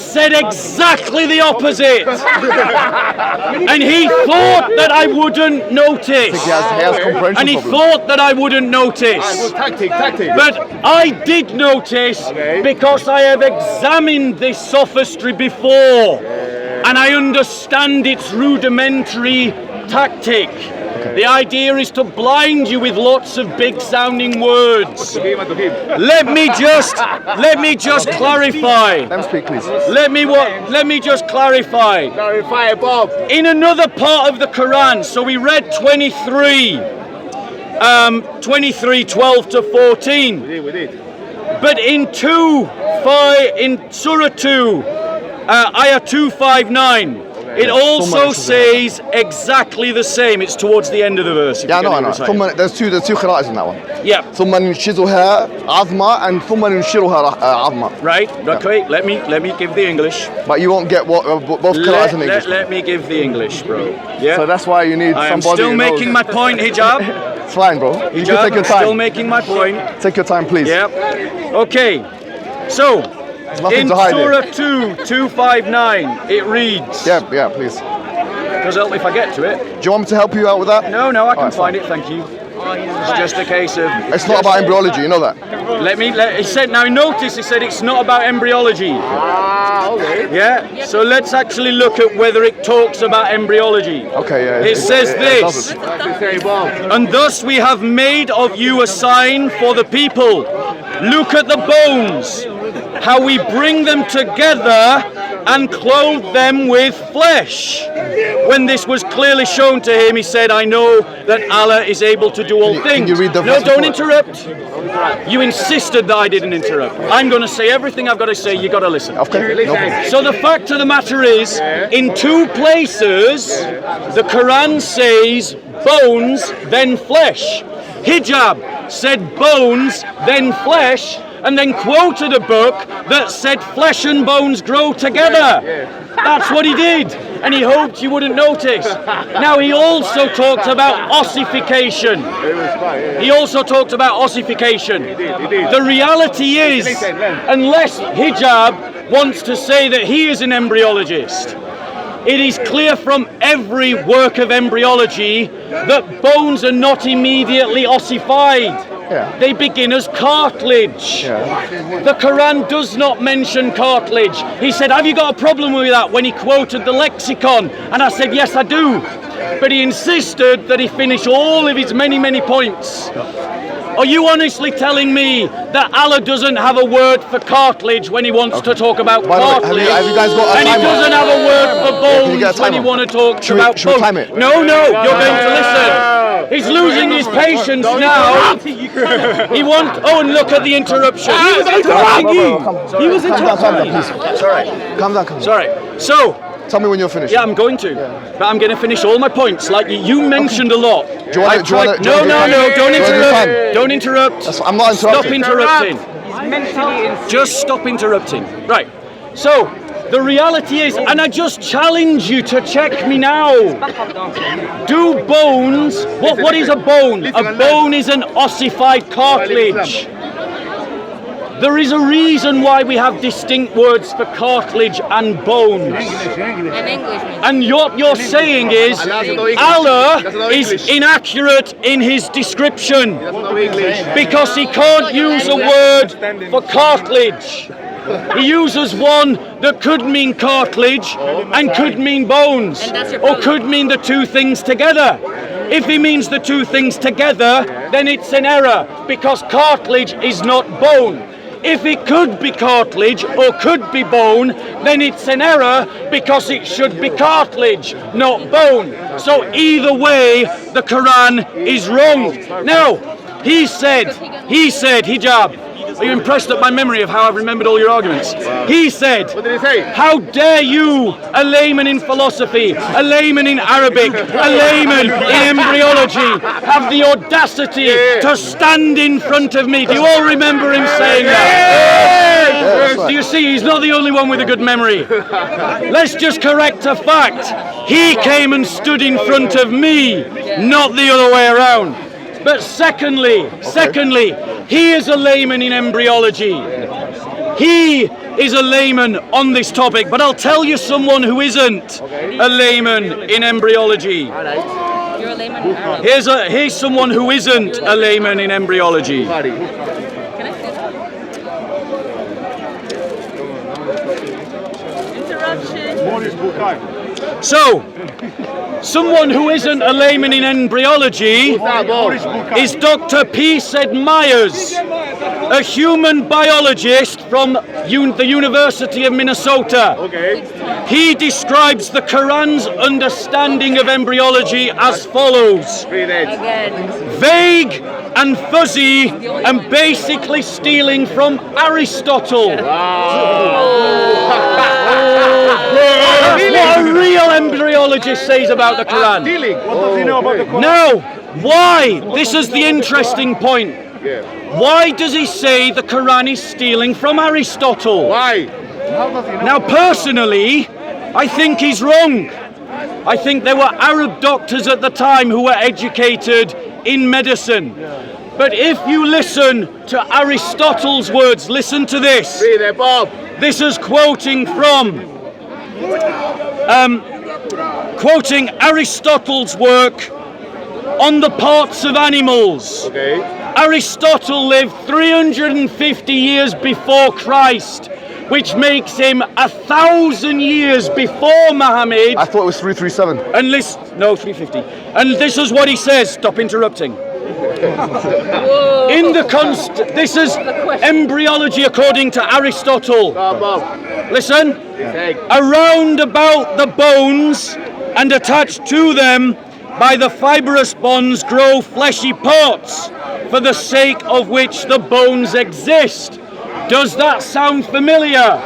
said exactly the opposite. And he thought that I wouldn't notice. And he thought that I wouldn't notice. But I did notice because I have examined this sophistry before. And I understand its rudimentary tactic. The idea is to blind you with lots of big sounding words. Let me just clarify. Let me speak, please. Let me just clarify. Clarify, Bob. In another part of the Quran, so we read 23, 12 to 14. We did. But in Surah 2, Ayah 259, it also says exactly the same. It's towards the end of the verse. Yeah, I know. There's two qira'ats in that one. Yeah. ثم ننشزها عظمة and ثم ننشرها عظمة. Right. Okay. Let me give the English. But you won't get what both qira'ats in English. Let me give the English, bro. Yeah. So that's why you need somebody. I'm still making my point, Hijab. It's fine, bro. You can take your time. Still making my point. Take your time, please. Yeah. Okay. So. In Surah 2:259, it reads. Yeah, please. Does help if I get to it. Do you want me to help you out with that? No, I can find it. Thank you. It's just a case of. It's not about embryology, you know that. He said. Now notice he said it's not about embryology. Okay. Yeah. So let's actually look at whether it talks about embryology. Okay. Yeah. It says this. And thus we have made of you a sign for the people. Look at the bones, how we bring them together and clothe them with flesh. When this was clearly shown to him, he said, I know that Allah is able to do all things. Can you read the No, don't interrupt. You insisted that I didn't interrupt. I'm going to say everything I've got to say. You got to listen. Okay. No problem. So the fact of the matter is, in two places, the Quran says bones, then flesh. Hijab said bones, then flesh, and then quoted a book that said flesh and bones grow together. That's what he did, and he hoped you wouldn't notice. Now he also talked about ossification. He also talked about ossification. The reality is, unless Hijab wants to say that he is an embryologist, it is clear from every work of embryology that bones are not immediately ossified. Yeah. They begin as cartilage. Yeah. The Quran does not mention cartilage. He said, have you got a problem with that, when he quoted the lexicon? And I said, yes, I do. But he insisted that he finish all of his many points. Are you honestly telling me that Allah doesn't have a word for cartilage when he wants to talk about cartilage? Have you guys got a and he timer? doesn't have a word for bones when he timer? wants to talk Should about we bones? time it? No, you're going to listen. He's losing his patience now. He wants. Oh, and look at the interruption. He was interrupting you. He was interrupting me. Sorry. Calm down. Sorry. So. Tell me when you're finished. Yeah, I'm going to. But I'm going to finish all my points. Like you mentioned a lot. Do you want to? No, don't interrupt. Don't interrupt. I'm not interrupting. Stop interrupting. Just stop interrupting. Right. So, the reality is, and I just challenge you to check me now. Do bones, what is a bone? A bone is an ossified cartilage. There is a reason why we have distinct words for cartilage and bones. And what you're saying is Allah is inaccurate in his description because he can't use a word for cartilage. He uses one that could mean cartilage and could mean bones, or could mean the two things together. If he means the two things together, then it's an error because cartilage is not bone. If it could be cartilage or could be bone, then it's an error because it should be cartilage, not bone. So either way, the Quran is wrong. Now, he said, Hijab, are you impressed at my memory of how I've remembered all your arguments? He said, What did he say? how dare you, a layman in philosophy, a layman in Arabic, a layman in embryology, have the audacity to stand in front of me. Do you all remember him saying that? Do you see, he's not the only one with a good memory. Let's just correct a fact. He came and stood in front of me, not the other way around. But secondly, he is a layman in embryology. He is a layman on this topic, but I'll tell you someone who isn't a layman in embryology. You're a layman. Here's someone who isn't a layman in embryology. Can I see that? Interruption. So, someone who isn't a layman in embryology is Dr. P. Sid Myers, a human biologist from the University of Minnesota. He describes the Quran's understanding of embryology as follows: vague and fuzzy and basically stealing from Aristotle. That's what a real embryologist says about the Quran. What does he know about the Quran? Now, why? This is the interesting point. Why does he say the Quran is stealing from Aristotle? Why? Now, personally, I think he's wrong. I think there were Arab doctors at the time who were educated in medicine. But if you listen to Aristotle's words, listen to this. Read it, Bob. This is quoting Aristotle's work on the parts of animals. Aristotle lived 350 years before Christ, which makes him 1,000 years before Mohammed. I thought it was 337. And no, 350. And this is what he says. Stop interrupting. This is embryology according to Aristotle. Listen. Around about the bones and attached to them by the fibrous bonds grow fleshy parts, for the sake of which the bones exist. Does that sound familiar?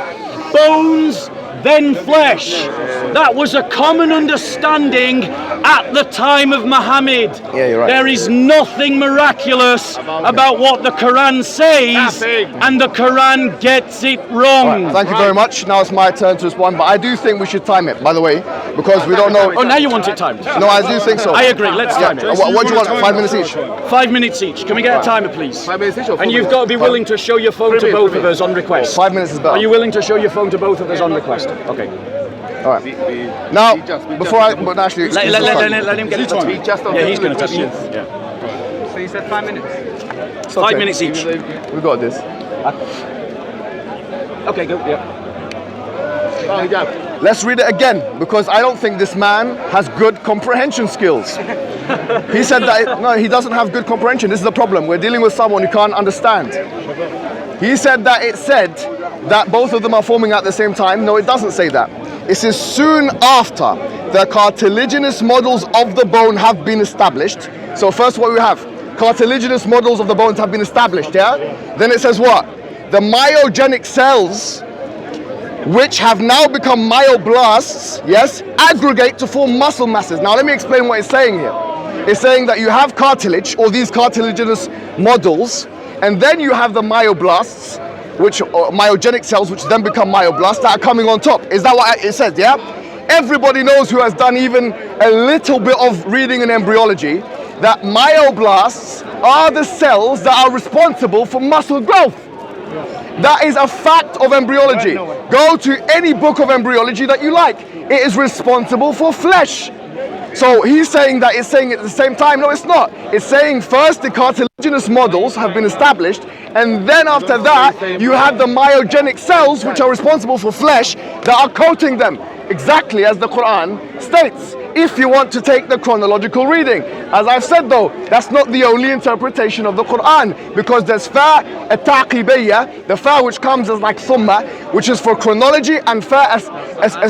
Bones, then flesh. That was a common understanding at the time of Muhammad. Yeah, you're right. There is nothing miraculous about what the Quran says, and the Quran gets it wrong. Right, thank you very much. Now it's my turn to respond, but I do think we should time it, by the way, because we don't know. Oh, now you want it timed? No, I do think so. I agree. Let's time it. What do you want? 5 minutes each? 5 minutes each. Can we get a timer, please? 5 minutes each or 4 And you've minutes? got to be willing to show your phone to both of us on request. 5 minutes is better. Are you willing to show your phone to both of us on request? Okay. All right. Now, before I, but actually, Let him get it. Yeah, he's going to touch it. Yeah. So you said 5 minutes? it's okay. 5 minutes each. We got this. Okay, go. Yeah. Let's read it again, because I don't think this man has good comprehension skills. He said that, no, he doesn't have good comprehension. This is the problem. We're dealing with someone who can't understand. He said that it said that both of them are forming at the same time. No, it doesn't say that. It says soon after the cartilaginous models of the bone have been established. So first what we have, cartilaginous models of the bones have been established, yeah? Then it says what? The myogenic cells, which have now become myoblasts, yes, aggregate to form muscle masses. Now let me explain what it's saying here. It's saying that you have cartilage, or these cartilaginous models, and then you have the myoblasts, which are myogenic cells, which then become myoblasts that are coming on top. Is that what it says, yeah? Everybody knows, who has done even a little bit of reading in embryology, that myoblasts are the cells that are responsible for muscle growth. That is a fact of embryology. Go to any book of embryology that you like. It is responsible for flesh. So he's saying that it's saying it at the same time. No, it's not. It's saying first the cartilaginous models have been established, and then after that you have the myogenic cells, which are responsible for flesh, that are coating them, exactly as the Quran states, if you want to take the chronological reading. As I've said though, that's not the only interpretation of the Quran, because there's fa at-taqibiyya, the fa which comes as like thumma, which is for chronology, and fa as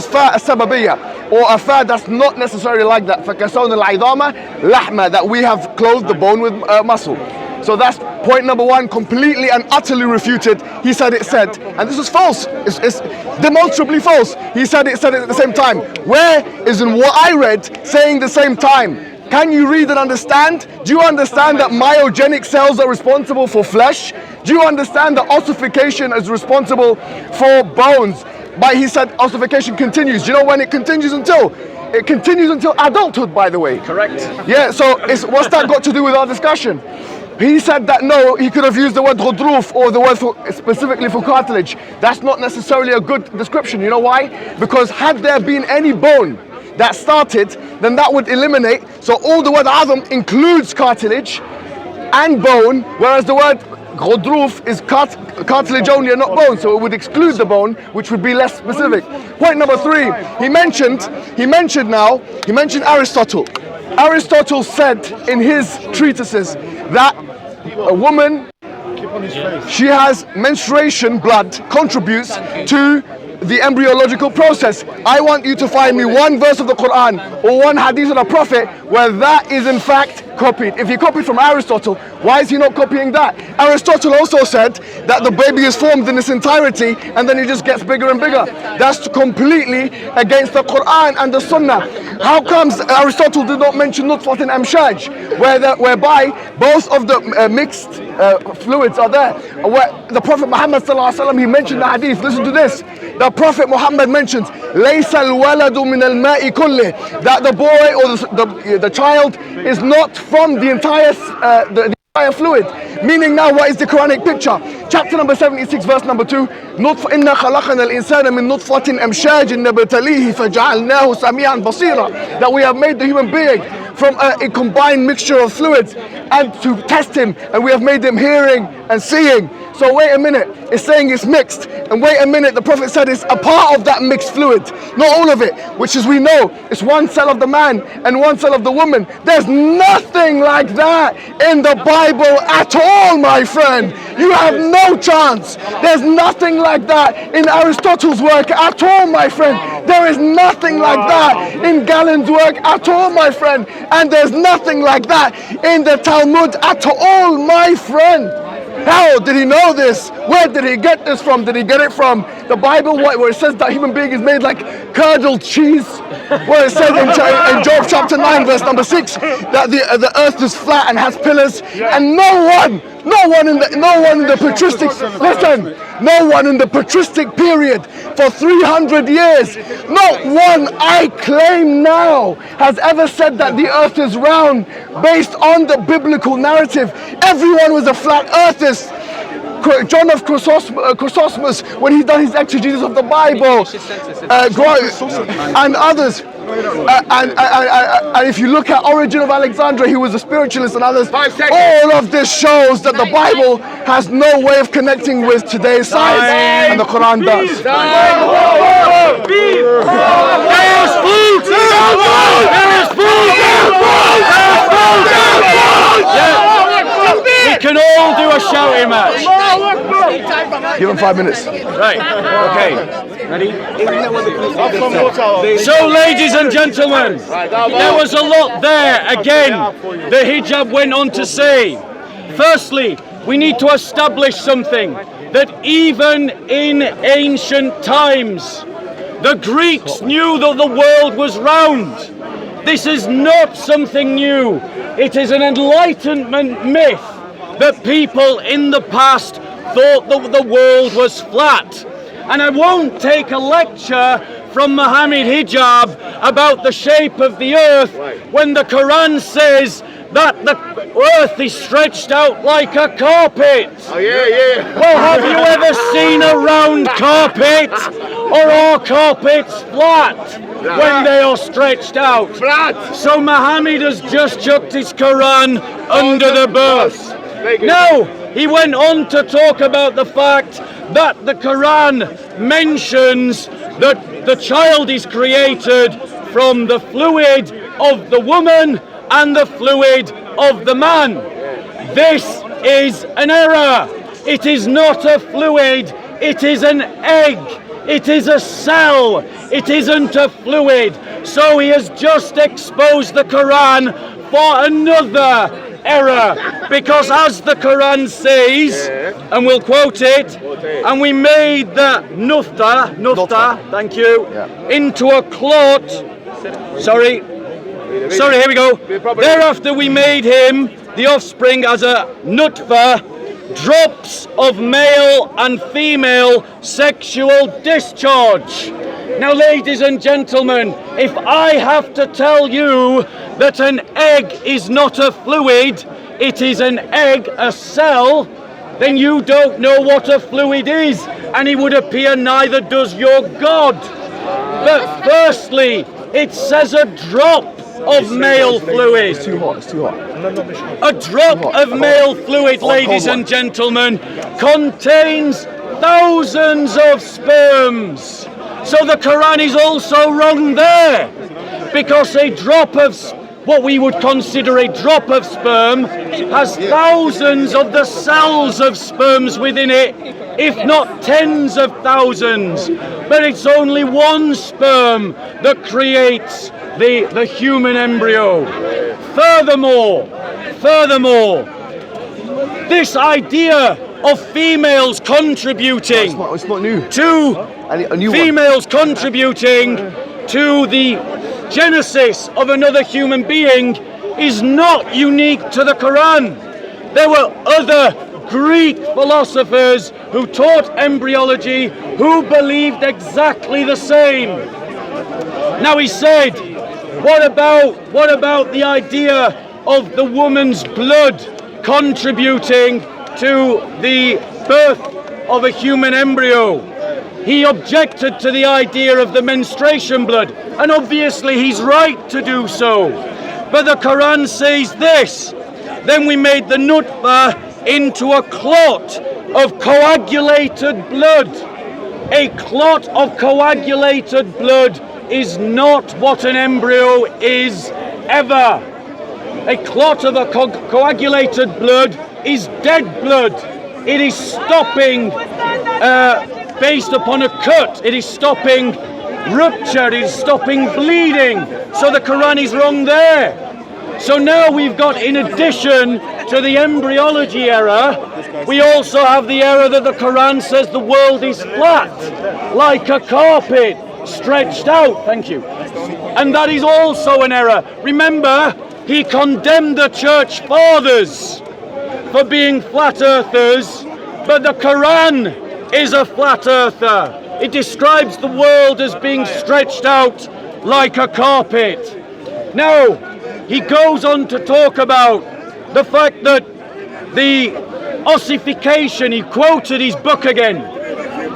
fa as-sababiyya, or a fa that's not necessarily like that, فَكَسَوْنَ الْعِظَامَ لَحْمَ, that we have clothed the bone with muscle. So that's point number one, completely and utterly refuted. He said it said, and this is false. It's demonstrably false. He said it at the same time. Where is in what I read saying the same time? Can you read and understand? Do you understand that myogenic cells are responsible for flesh? Do you understand that ossification is responsible for bones? But he said ossification continues. Do you know when it continues until? It continues until adulthood, by the way. Correct. Yeah, so what's that got to do with our discussion? He said that no, he could have used the word غضروف or the word specifically for cartilage. That's not necessarily a good description. You know why? Because had there been any bone that started, then that would eliminate. So all the word عظم includes cartilage and bone, whereas the word غضروف is cartilage only and not bone, so it would exclude the bone, which would be less specific. Point number 3, he mentioned Aristotle. Aristotle said in his treatises that a woman, she has menstruation blood, contributes to the embryological process. I want you to find me one verse of the Quran or one hadith of the Prophet where that is in fact copied. If he copied from Aristotle, why is he not copying that? Aristotle also said that the baby is formed in its entirety and then it just gets bigger and bigger. That's completely against the Quran and the Sunnah. How comes Aristotle did not mention nutfat and amshaj, whereby both of the mixed fluids are there? Where the Prophet Muhammad ﷺ, he mentioned the hadith. Listen to this. The Prophet Muhammad mentions لَيْسَ الْوَلَدُ مِنَ الْمَاءِ كُلِّهِ, that the boy or the child is not from the entire fluid. Meaning now, what is the Quranic picture? Chapter number 76, verse number 2. إِنَّا خَلَقَنَا الْإِنسَانَ مِن نُطْفَةٍ أَمْشَاجٍ نَبْتَلِيهِ فَجَعَلْنَاهُ سَمِيعًا بَصِيرًا, that we have made the human being from a combined mixture of fluids and to test him, and we have made him hearing and seeing. So wait a minute, it's saying it's mixed, and wait a minute, the Prophet said it's a part of that mixed fluid, not all of it, which as we know, it's one cell of the man and one cell of the woman. There's nothing like that in the Bible at all, my friend. You have no chance. There's nothing like that in Aristotle's work at all, my friend. There is nothing like that in Galen's work at all, my friend. And there's nothing like that in the Talmud at all, my friend. How did he know this? Where did he get this from? Did he get it from the Bible, where it says that human being is made like curdled cheese? Where it says in Job chapter 9 verse number 6 that the earth is flat and has pillars, and no one in the patristic, listen, no one in the patristic period for 300 years, not one, I claim now, has ever said that the earth is round based on the biblical narrative. Everyone was a flat earthist. John of Chrysostom, when he done his exegesis of the Bible, and others, and if you look at Origin of Alexandria, he was a spiritualist, and others. All of this shows that the Bible has no way of connecting with today's science, and the Quran does. We can all do a shouting match. Give him 5 minutes. Right, okay. Ready? So, ladies and gentlemen, there was a lot there. Again, the hijab went on to say, firstly, we need to establish something, that even in ancient times, the Greeks knew that the world was round. This is not something new. It is an Enlightenment myth that people in the past thought that the world was flat. And I won't take a lecture from Mohammed Hijab about the shape of the earth when the Quran says that the earth is stretched out like a carpet. Oh yeah. Well, have you ever seen a round carpet? Or are carpets flat when they are stretched out? Flat. So Mohammed has just chucked his Quran under the bus. No, he went on to talk about the fact that the Quran mentions that the child is created from the fluid of the woman and the fluid of the man. This is an error. It is not a fluid, it is an egg. It is a cell. It isn't a fluid. So he has just exposed the Quran for another error, because as the Quran says, and we'll quote it, and we made the nutfa, thank you, into a clot. Sorry, here we go. Thereafter we made him, the offspring, as a nutfa, drops of male and female sexual discharge. Now, ladies and gentlemen, if I have to tell you that an egg is not a fluid, it is an egg, a cell, then you don't know what a fluid is, and it would appear neither does your God. But firstly, it says a drop of male fluid. It's too hot. A drop of male fluid, ladies and gentlemen, contains thousands of sperms. So the Quran is also wrong there, because a drop of what we would consider a drop of sperm has thousands of the cells of sperms within it, if not tens of thousands. But it's only one sperm that creates the human embryo. Furthermore, this idea of females contributing It's not new. to A new females contributing to the genesis of another human being is not unique to the Quran. There were other Greek philosophers who taught embryology who believed exactly the same. Now he said, what about the idea of the woman's blood contributing to the birth of a human embryo? He objected to the idea of the menstruation blood, and obviously he's right to do so. But the Quran says this: then we made the nutfah into a clot of coagulated blood. A clot of coagulated blood is not what an embryo is ever. A clot of a coagulated blood is dead blood. It is stopping based upon a cut. It is stopping rupture. It is stopping bleeding. So the Quran is wrong there. So now we've got, in addition to the embryology error, we also have the error that the Quran says the world is flat, like a carpet, stretched out. Thank you. And that is also an error. Remember, he condemned the church fathers for being flat earthers, but the Quran is a flat earther. It describes the world as being stretched out like a carpet. Now, he goes on to talk about the fact that the ossification, he quoted his book again,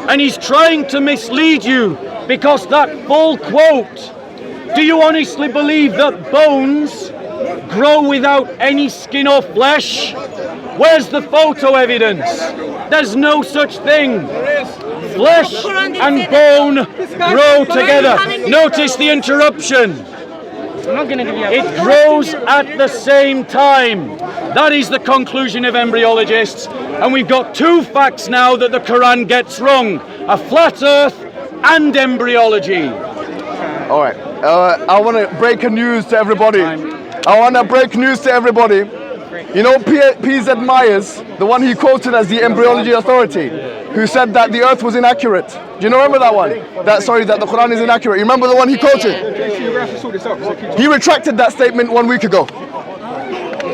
and he's trying to mislead you, because that full quote, do you honestly believe that bones grow without any skin or flesh? Where's the photo evidence? There's no such thing. Flesh and bone grow together. Notice the interruption. It grows at the same time. That is the conclusion of embryologists. And we've got two facts now that the Quran gets wrong: a flat earth and embryology. All right. I want to break a news to everybody. You know P.Z. Myers, the one he quoted as the embryology authority, who said that the earth was inaccurate. Do you remember that one? That the Quran is inaccurate. You remember the one he quoted? He retracted that statement 1 week ago.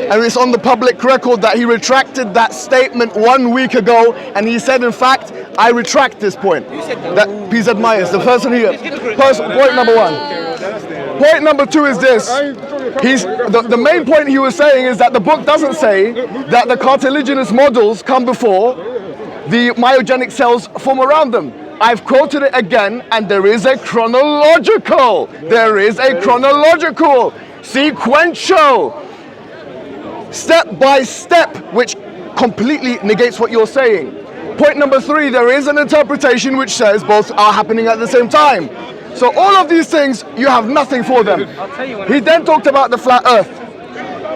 And it's on the public record that he retracted that statement 1 week ago, and he said, in fact, I retract this point. That P.Z. Myers, the person here. Point number one. Point number two is this. The main point he was saying is that the book doesn't say that the cartilaginous models come before the myogenic cells form around them. I've quoted it again, and there is a chronological, sequential, step by step, which completely negates what you're saying. Point number three, there is an interpretation which says both are happening at the same time. So all of these things, you have nothing for them. He then talked about the flat earth.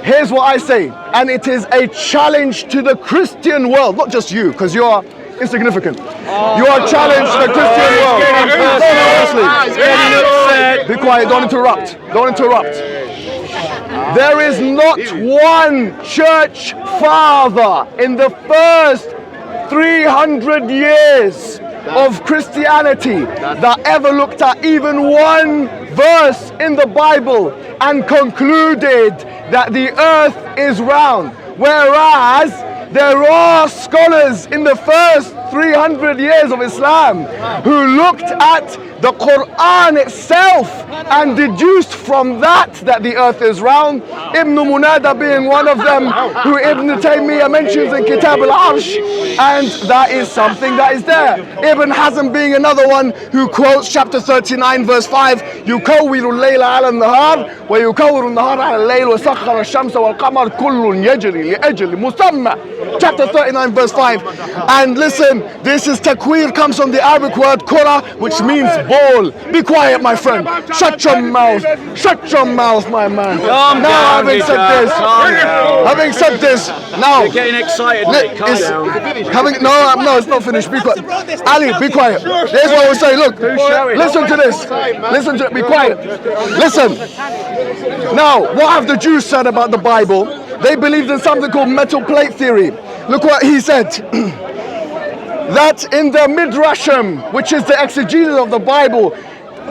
Here's what I say, and it is a challenge to the Christian world, not just you, because you are insignificant. You are challenged to the Christian world. Honestly. Be quiet, don't interrupt. There is not one church father in the first 300 years of Christianity that ever looked at even one verse in the Bible and concluded that the earth is round. Whereas there are scholars in the first 300 years of Islam who looked at the Quran itself and deduced from that the earth is round. Ibn Munada being one of them, who Ibn Taymiyyah mentions in Kitab al-Arsh, and that is something that is there. Ibn Hazm being another one who quotes chapter 39 verse 5, يُكَوِّرُ اللَّيْلَ عَلَى النَّهَارِ وَيُكَوِّرُ النَّهَارَ عَلَى اللَّيْلِ وَسَخَّرَ الشَّمْسَ وَالْقَمَرَ كُلٌّ يَجْرِي لِأَجْلِ مُسَمَّى. Chapter 39 verse 5. And listen, this is takwir, comes from the Arabic word kura, which means ball. Be quiet, my friend. Shut your mouth. Shut your mouth, my man. Calm down, having said this, having said this, now You're getting excited, mate. Calm down. no, it's not finished. Be quiet. Ali, be quiet. Here's what I was saying. Look, listen to this. Listen to it. Be quiet. Listen. Now, what have the Jews said about the Bible? They believed in something called metal plate theory. Look what he said. That in the Midrashim, which is the exegesis of the Bible,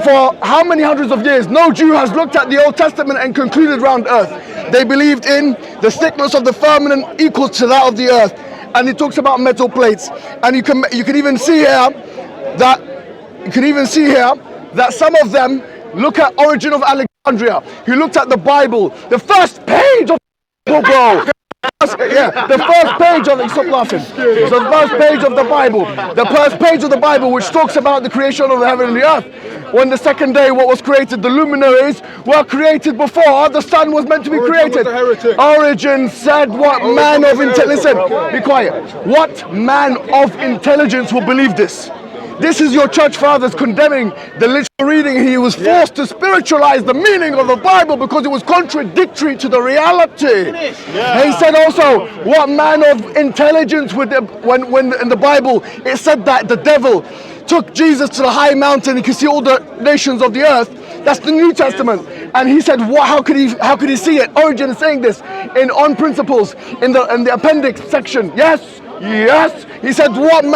for how many hundreds of years, no Jew has looked at the Old Testament and concluded round earth. They believed in the thickness of the firmament equal to that of the earth. And he talks about metal plates. And you can even see here that some of them look at Origin of Alexandria. He looked at the Bible, the first page of the Bible, bro. Yeah, the first page of the, stop laughing. The first page of the Bible. The first page of the Bible, which talks about the creation of the heaven and the earth. When the second day, what was created, the luminaries were created before the sun was meant to be created. Origin said, what man of intelligence, listen, be quiet. What man of intelligence will believe this? This is your church fathers condemning the literal reading. He was forced to spiritualize the meaning of the Bible because it was contradictory to the reality. He said also, what man of intelligence would, when in the Bible it said that the devil took Jesus to the high mountain, he could see all the nations of the earth. That's the New Testament. And he said, how could he see it? Origin is saying this in On Principles in the appendix section. Yes. He said, what man